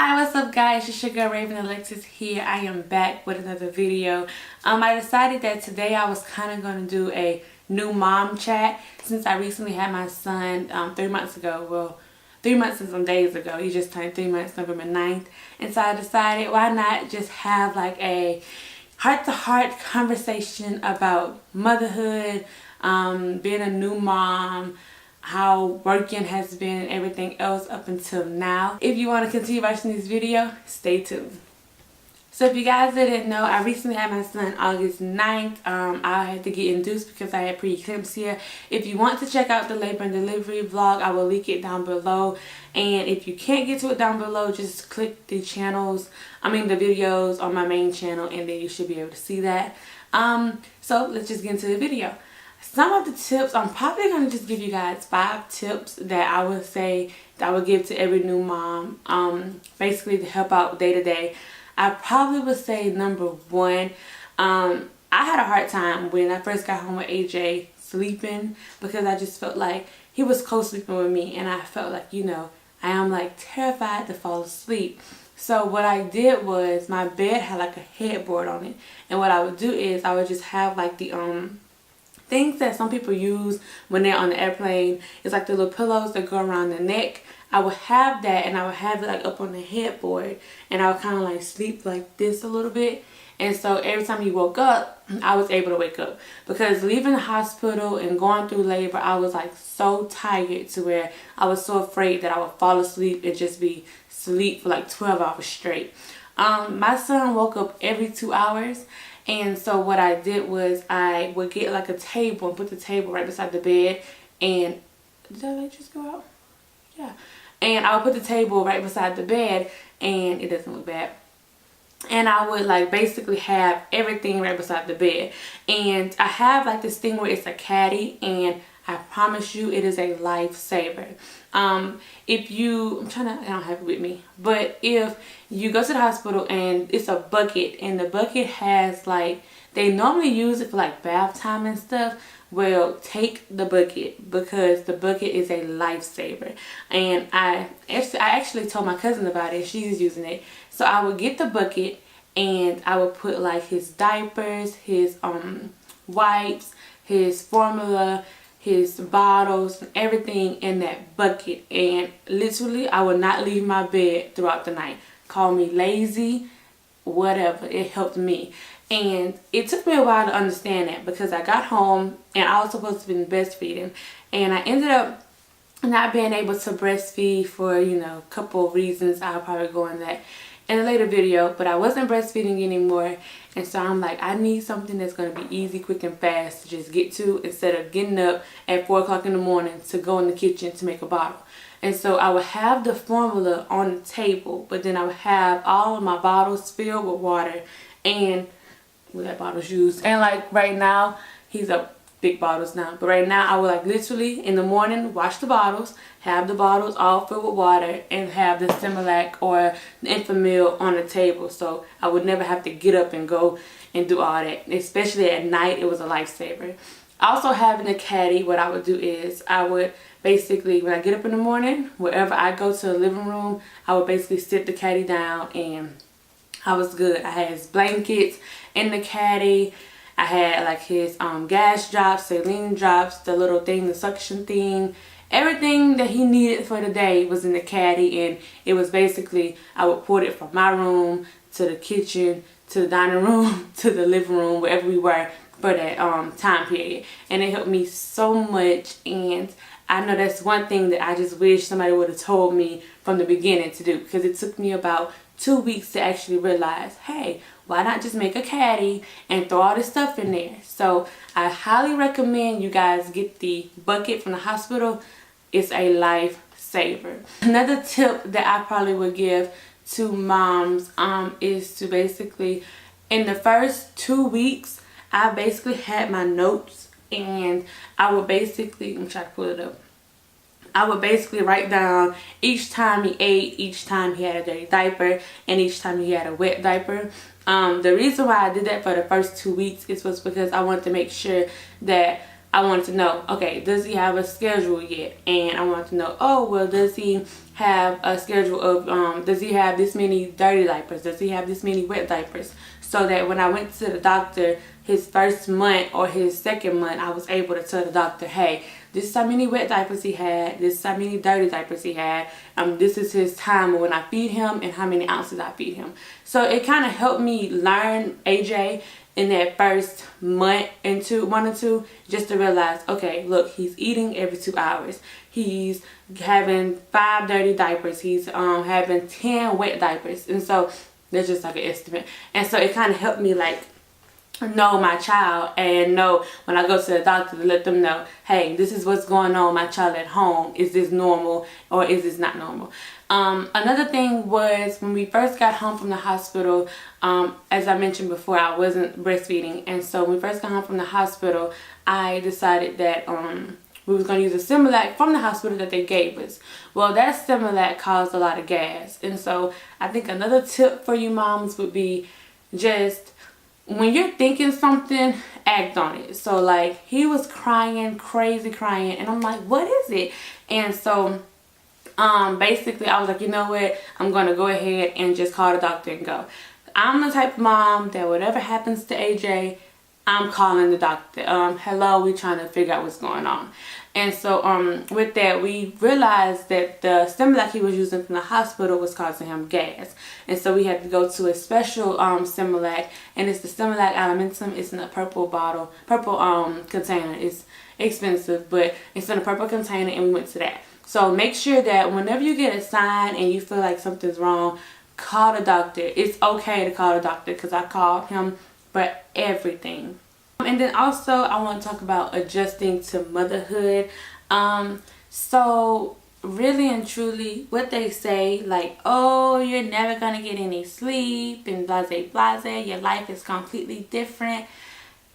Hi, what's up guys? It's your girl Raven Alexis here. I am back with another video. I decided that today I was kind of going to do a new mom chat since I recently had my son 3 months ago. Well, 3 months and some days ago. He just turned 3 months, November 9th. And so I decided why not just have like a heart-to-heart conversation about motherhood, being a new mom, how working has been and everything else up until now. If you want to continue watching this video, stay tuned. So if you guys didn't know, I recently had my son August 9th. I had to get induced because I had preeclampsia. If you want to check out the labor and delivery vlog, I will link it down below. And if you can't get to it down below, just click the videos on my main channel, and then you should be able to see that. So let's just get into the video. Some of the tips, I'm probably going to just give you guys 5 tips that I would say that I would give to every new mom, basically to help out day to day. I probably would say number 1, I had a hard time when I first got home with AJ sleeping because I just felt like he was co-sleeping with me, and I felt like, you know, I am like terrified to fall asleep. So what I did was my bed had like a headboard on it, and what I would do is I would just have like the things that some people use when they're on the airplane. It's like the little pillows that go around the neck. I would have that, and I would have it like up on the headboard, and I would kind of like sleep like this a little bit. And so every time he woke up, I was able to wake up, because leaving the hospital and going through labor, I was like so tired to where I was so afraid that I would fall asleep and just be asleep for like 12 hours straight. My son woke up every 2 hours. And so what I did was I would get like a table and put the table right beside the bed. And did that light just go out? Yeah. And I would put the table right beside the bed, and it doesn't look bad. And I would like basically have everything right beside the bed. And I have like this thing where it's a caddy, and I promise you it is a lifesaver. I don't have it with me, but if you go to the hospital and it's a bucket, and the bucket has like, they normally use it for like bath time and stuff, well, take the bucket, because the bucket is a lifesaver. And I actually told my cousin about it. She's using it. So I would get the bucket, and I would put like his diapers, his wipes, his formula, his bottles, and everything in that bucket. And literally I would not leave my bed throughout the night. Call me lazy, whatever, it helped me. And it took me a while to understand that, because I got home and I was supposed to be breastfeeding, and I ended up not being able to breastfeed for, you know, a couple of reasons. I'll probably go in that in a later video, but I wasn't breastfeeding anymore. And so I'm like, I need something that's going to be easy, quick, and fast to just get to, instead of getting up at 4 o'clock in the morning to go in the kitchen to make a bottle. And so I would have the formula on the table, but then I would have all of my bottles filled with water, and that bottle's used. And like right now, he's up big bottles now, but right now I would like literally in the morning wash the bottles, have the bottles all filled with water, and have the Similac or the Enfamil on the table, so I would never have to get up and go and do all that. Especially at night, it was a lifesaver. Also, having a caddy, what I would do is I would basically, when I get up in the morning, wherever I go to the living room, I would basically sit the caddy down, and I was good. I had his blankets in the caddy. I had like his gas drops, saline drops, the little thing, the suction thing. Everything that he needed for the day was in the caddy, and it was basically, I would put it from my room to the kitchen, to the dining room, to the living room, wherever we were for that time period. And it helped me so much, and I know that's one thing that I just wish somebody would have told me from the beginning to do, because it took me about 2 weeks to actually realize, hey, why not just make a caddy and throw all this stuff in there? So I highly recommend you guys get the bucket from the hospital. It's a lifesaver. Another tip that I probably would give to moms is to basically, in the first 2 weeks, I basically had my notes, and I would basically, I'm trying to pull it up. I would basically write down each time he ate, each time he had a dirty diaper, and each time he had a wet diaper. The reason why I did that for the first 2 weeks was because I wanted to make sure that I wanted to know, okay, does he have a schedule yet? And I wanted to know, oh, well, does he have a schedule of, does he have this many dirty diapers? Does he have this many wet diapers? So that when I went to the doctor his first month or his second month, I was able to tell the doctor, hey, this is how many wet diapers he had, this is how many dirty diapers he had, this is his time when I feed him and how many ounces I feed him. So it kind of helped me learn AJ in that first month and 1 or 2, just to realize, okay, look, he's eating every 2 hours. He's having 5 dirty diapers. He's having 10 wet diapers. And so that's just like an estimate. And so it kind of helped me like know my child and know when I go to the doctor to let them know, hey, this is what's going on with my child at home. Is this normal or is this not normal? Another thing was when we first got home from the hospital, as I mentioned before, I wasn't breastfeeding. And so when we first got home from the hospital, I decided that we was going to use a Similac from the hospital that they gave us. Well, that Similac caused a lot of gas. And so I think another tip for you moms would be just when you're thinking something, act on it. So like he was crying, crazy crying, and I'm like, what is it? And so basically I was like, you know what, I'm gonna go ahead and just call the doctor and go. I'm the type of mom that whatever happens to AJ, I'm calling the doctor. Hello, we trying to figure out what's going on. And so with that, we realized that the Similac he was using from the hospital was causing him gas. And so we had to go to a special Similac, and it's the Similac Alimentum. It's in a purple bottle, purple container. It's expensive, but it's in a purple container, and we went to that. So make sure that whenever you get a sign and you feel like something's wrong, call the doctor. It's okay to call the doctor, because I called him for everything. And then also I want to talk about adjusting to motherhood. So really and truly what they say, like, oh, you're never gonna get any sleep and blase blase, your life is completely different.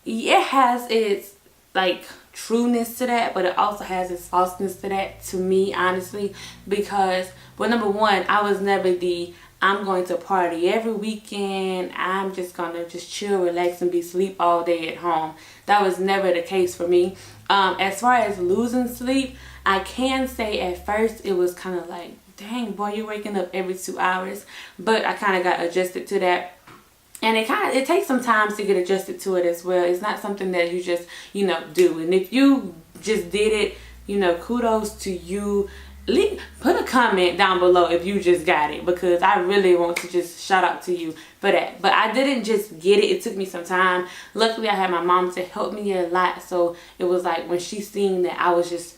It has its like trueness to that, but it also has its falseness to that, to me, honestly, because, well, number one, I was never the I'm going to party every weekend, I'm just gonna just chill, relax, and be asleep all day at home. That was never the case for me. As far as losing sleep, I can say at first it was kind of like, dang boy, you're waking up every 2 hours, but I kind of got adjusted to that. And it takes some time to get adjusted to it as well. It's not something that you just, you know, do. And if you just did it, you know, kudos to you. Put a comment down below if you just got it, because I really want to just shout out to you for that. But I didn't just get it. It took me some time. Luckily, I had my mom to help me a lot. So it was like when she seen that I was just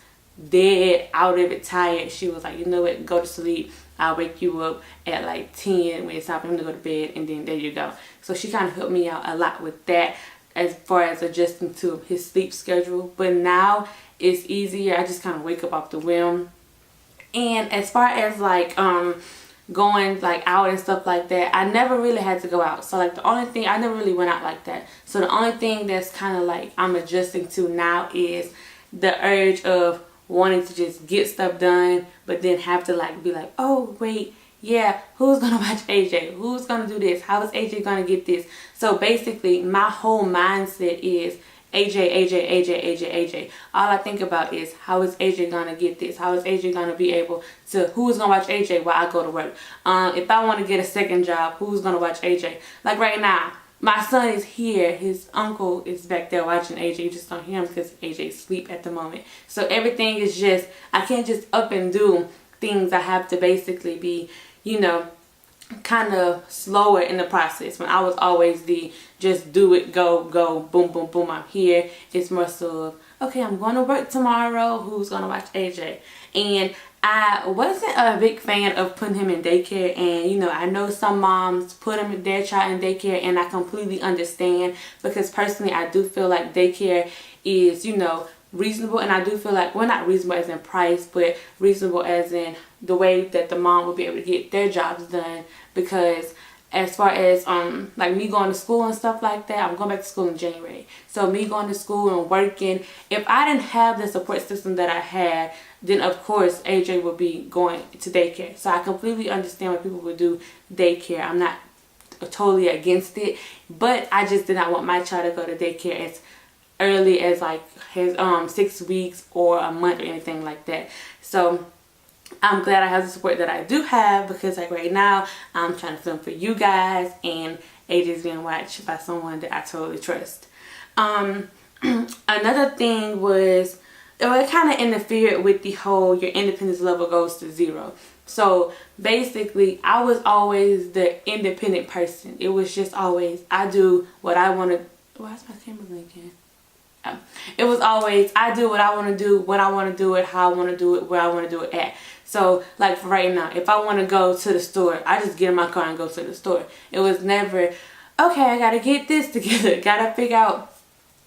dead out of it, tired, she was like, you know what, go to sleep. I'll wake you up at like 10 when it's time for him to go to bed, and then there you go. So she kind of helped me out a lot with that as far as adjusting to his sleep schedule. But now it's easier. I just kind of wake up off the whim. And as far as like going like out and stuff like that, I never really had to go out. So like the only thing, I never really went out like that. So the only thing that's kind of like I'm adjusting to now is the urge of wanting to just get stuff done, but then have to like be like, oh wait, yeah, who's gonna watch AJ? Who's gonna do this? How is AJ gonna get this? So basically my whole mindset is AJ. All I think about is, how is AJ gonna get this? How is AJ gonna be able to, who's gonna watch AJ while I go to work? If I want to get a second job, who's gonna watch AJ? Like right now, my son is here, his uncle is back there watching AJ. You just don't hear him because AJ's asleep at the moment. So everything is just, I can't just up and do things. I have to basically be, you know, kind of slower in the process. When I was always the just do it, go, boom, boom, boom, I'm here. It's more so of, okay, I'm going to work tomorrow. Who's going to watch AJ? And I wasn't a big fan of putting him in daycare. And, you know, I know some moms put their child in daycare, and I completely understand, because personally, I do feel like daycare is, you know, reasonable. And I do feel like, well, not reasonable as in price, but reasonable as in the way that the mom will be able to get their jobs done. Because as far as like me going to school and stuff like that, I'm going back to school in January. So me going to school and working, if I didn't have the support system that I had, then of course AJ would be going to daycare. So I completely understand why people would do daycare. I'm not totally against it, but I just did not want my child to go to daycare as early as like his 6 weeks or a month or anything like that. So I'm glad I have the support that I do have, because like right now I'm trying to film for you guys and AJ's being watched by someone that I totally trust. Another thing was, it kind of interfered with the whole your independence level goes to 0. So basically I was always the independent person. It was just always, I do what I want to. Why is my camera blinking? It was always, I do what I want to do, when I want to do it, how I want to do it, where I want to do it at. So like for right now, if I want to go to the store, I just get in my car and go to the store. It was never, okay, I gotta get this together, gotta figure out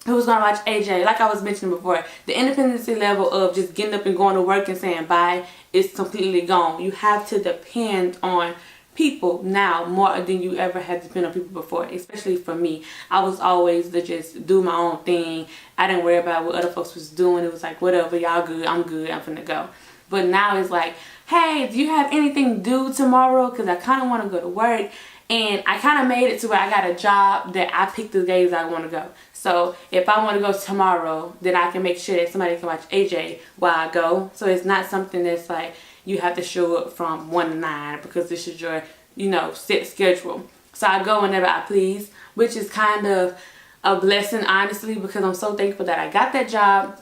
who's gonna watch AJ. Like I was mentioning before, the independency level of just getting up and going to work and saying bye is completely gone. You have to depend on people now more than you ever had to depend on people before. Especially for me, I was always to just do my own thing. I didn't worry about what other folks was doing. It was like, whatever, y'all good, I'm good, I'm finna go. But now it's like, hey, do you have anything due tomorrow? Because I kind of want to go to work. And I kind of made it to where I got a job that I picked the days I want to go. So if I want to go tomorrow, then I can make sure that somebody can watch AJ while I go. So it's not something that's like you have to show up from 1 to 9 because this is your, you know, set schedule. So I go whenever I please, which is kind of a blessing, honestly, because I'm so thankful that I got that job.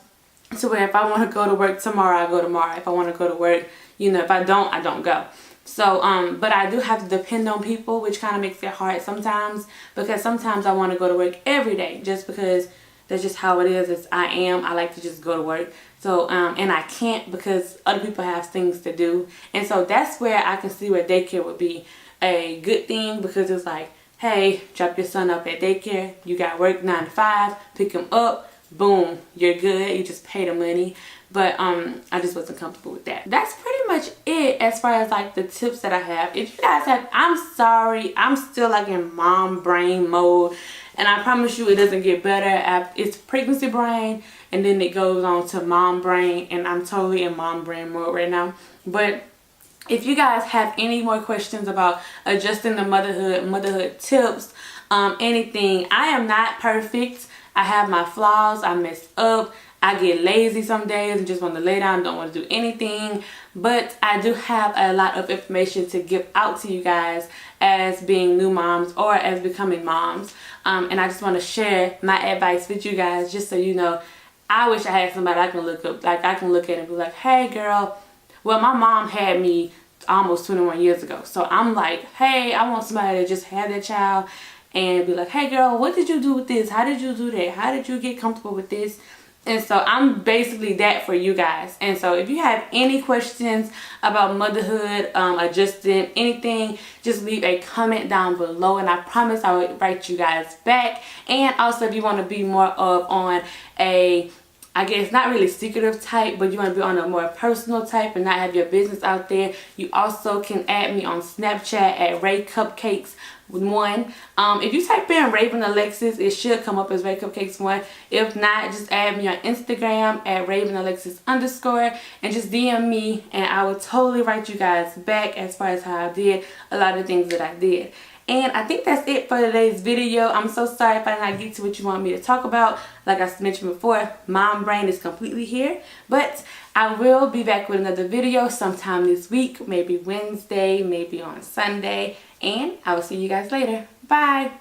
So where if I want to go to work tomorrow, I go tomorrow. If I want to go to work, you know, if I don't, I don't go. So, but I do have to depend on people, which kind of makes it hard sometimes, because sometimes I want to go to work every day just because that's just how it is. As I am. I like to just go to work. So, and I can't because other people have things to do. And so that's where I can see where daycare would be a good thing, because it's like, hey, drop your son up at daycare. You got work 9 to 5, pick him up. Boom, you're good. You just pay the money. But I just wasn't comfortable with that. That's pretty much it as far as like the tips that I have. If you guys have, I'm sorry, I'm still like in mom brain mode, and I promise you it doesn't get better. It's pregnancy brain and then it goes on to mom brain, and I'm totally in mom brain mode right now. But if you guys have any more questions about adjusting the motherhood tips, anything, I am not perfect. I have my flaws. I mess up. I get lazy some days and just want to lay down, don't want to do anything. But I do have a lot of information to give out to you guys as being new moms or as becoming moms. And I just want to share my advice with you guys, just so you know. I wish I had somebody I can look up, like I can look at and be like, hey girl, well my mom had me almost 21 years ago. So I'm like, hey, I want somebody to just have that child and be like, hey girl, what did you do with this? How did you do that? How did you get comfortable with this? And so I'm basically that for you guys. And so if you have any questions about motherhood, adjusting, anything, just leave a comment down below, and I promise I will write you guys back. And also if you want to be more of on a, I guess not really secretive type, but you want to be on a more personal type and not have your business out there, you also can add me on Snapchat at Ray Cupcakes 1. If you type in Raven Alexis, it should come up as Ray Cupcakes 1. If not, just add me on Instagram at Raven Alexis _ and just DM me, and I will totally write you guys back as far as how I did a lot of things that I did. And I think that's it for today's video. I'm so sorry if I did not get to what you want me to talk about. Like I mentioned before, mom brain is completely here. But I will be back with another video sometime this week. Maybe Wednesday, maybe on Sunday. And I will see you guys later. Bye.